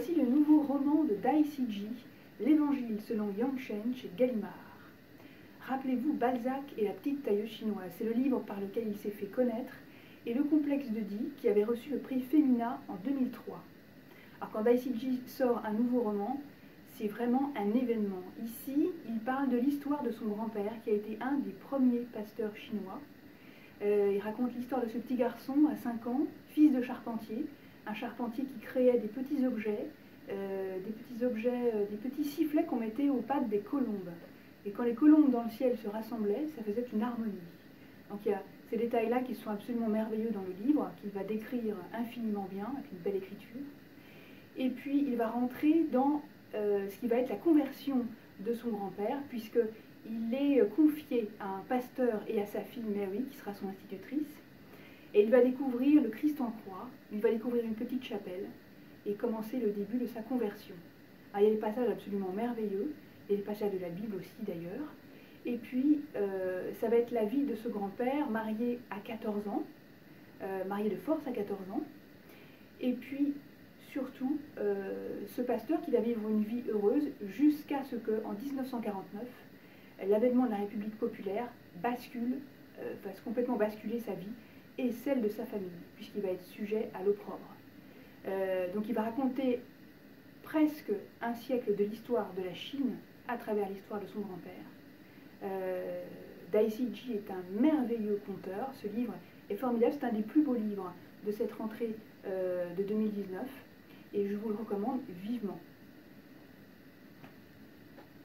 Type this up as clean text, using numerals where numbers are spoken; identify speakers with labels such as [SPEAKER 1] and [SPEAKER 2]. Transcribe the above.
[SPEAKER 1] Voici le nouveau roman de Dai Sijie, L'Évangile selon Yang Shen chez Gallimard. Rappelez-vous Balzac et la petite tailleuse chinoise, c'est le livre par lequel il s'est fait connaître, et Le complexe d'Oedipe qui avait reçu le prix Femina en 2003. Alors quand Dai Sijie sort un nouveau roman, c'est vraiment un événement. Ici, il parle de l'histoire de son grand-père qui a été un des premiers pasteurs chinois. Il raconte l'histoire de ce petit garçon à 5 ans, fils de charpentier, un charpentier qui créait des petits objets, des petits sifflets qu'on mettait aux pattes des colombes. Et quand les colombes dans le ciel se rassemblaient, ça faisait une harmonie. Donc il y a ces détails-là qui sont absolument merveilleux dans le livre, qu'il va décrire infiniment bien, avec une belle écriture. Et puis il va rentrer dans ce qui va être la conversion de son grand-père, puisqu'il est confié à un pasteur et à sa fille Mary, qui sera son institutrice. Et il va découvrir le Christ en croix, il va découvrir une petite chapelle, et commencer le début de sa conversion. Alors, il y a des passages absolument merveilleux, et des passages de la Bible aussi d'ailleurs. Et puis, ça va être la vie de ce grand-père, marié à 14 ans, marié de force à 14 ans. Et puis, surtout, ce pasteur qui va vivre une vie heureuse jusqu'à ce qu'en 1949, l'avènement de la République populaire fasse complètement basculer sa vie et celle de sa famille, puisqu'il va être sujet à l'opprobre. Donc il va raconter presque un siècle de l'histoire de la Chine à travers l'histoire de son grand-père. Dai Sijie est un merveilleux conteur, ce livre est formidable, c'est un des plus beaux livres de cette rentrée de 2019 et je vous le recommande vivement.